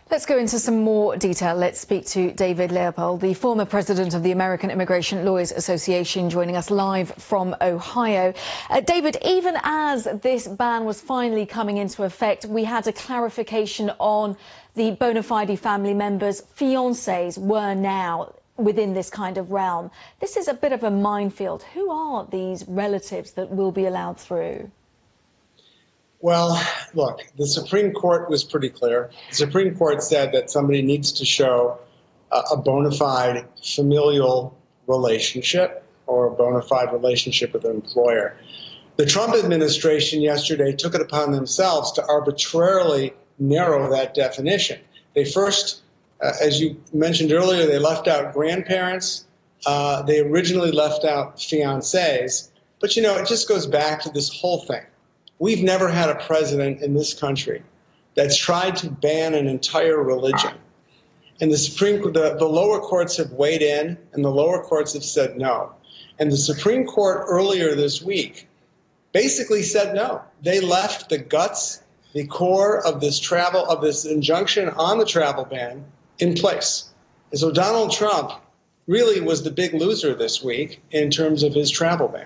Let's go into some more detail. Let's speak to David Leopold, the former president of the American Immigration Lawyers Association, joining us live from Ohio. David, even as this ban was finally coming into effect, we had a clarification on the bona fide family members' fiancés were now within this kind of realm. This is a bit of a minefield. Who are these relatives that will be allowed through? Well, look, the Supreme Court was pretty clear. The Supreme Court said that somebody needs to show a bona fide familial relationship or a bona fide relationship with an employer. The Trump administration yesterday took it upon themselves to arbitrarily narrow that definition. They first, as you mentioned earlier, they left out grandparents. They originally left out fiancés. But, you know, it just goes back to this whole thing. We've never had a president in this country that's tried to ban an entire religion. And the lower courts have weighed in, and the lower courts have said no. And the Supreme Court earlier this week basically said no. They left the guts, the core of this injunction on the travel ban in place. And so Donald Trump really was the big loser this week in terms of his travel ban.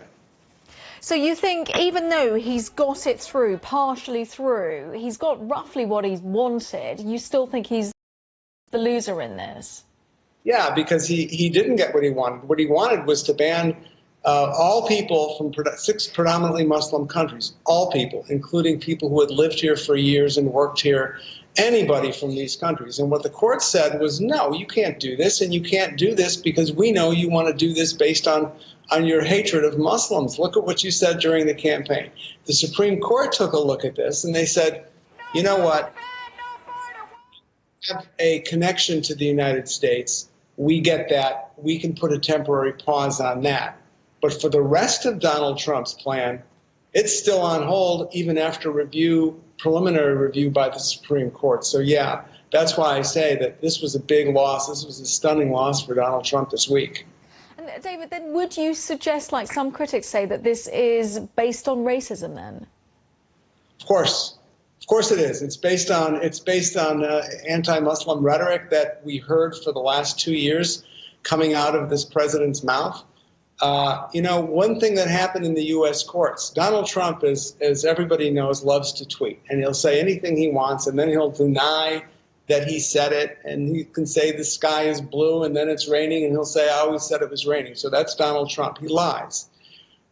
So you think even though he's got it through, partially through, he's got roughly what he's wanted, you still think he's the loser in this? Yeah, because he didn't get what he wanted. What he wanted was to ban all people from 6 predominantly Muslim countries, all people, including people who had lived here for years and worked here, anybody from these countries. And what the court said was, no, you can't do this, and you can't do this because we know you want to do this based on your hatred of Muslims. Look at what you said during the campaign. The Supreme Court took a look at this, and they said, you know what? Have a connection to the United States. We get that. We can put a temporary pause on that. But for the rest of Donald Trump's plan, it's still on hold even after preliminary review by the Supreme Court. So, yeah, that's why I say that this was a big loss. This was a stunning loss for Donald Trump this week. And David, then would you suggest, like some critics say, that this is based on racism then? Of course it is. It's based on anti-Muslim rhetoric that we heard for the last 2 years coming out of this president's mouth. You know, one thing that happened in the U.S. courts, Donald Trump, as everybody knows, loves to tweet. And he'll say anything he wants, and then he'll deny that he said it. And he can say the sky is blue, and then it's raining, and he'll say, I always said it was raining. So that's Donald Trump. He lies.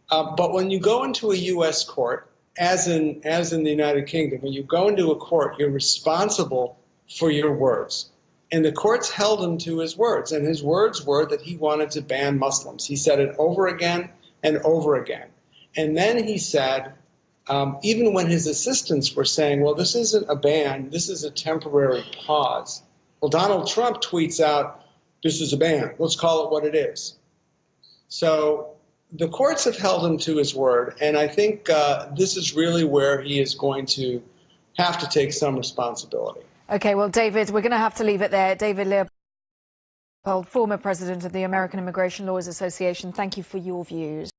But when you go into a U.S. court, as in the United Kingdom, when you go into a court, you're responsible for your words. And the courts held him to his words, and his words were that he wanted to ban Muslims. He said it over again and over again. And then he said, even when his assistants were saying, well, this isn't a ban, this is a temporary pause. Well, Donald Trump tweets out, this is a ban. Let's call it what it is. So the courts have held him to his word, and I think this is really where he is going to have to take some responsibility. OK, well, David, we're going to have to leave it there. David Leopold, former president of the American Immigration Lawyers Association, thank you for your views.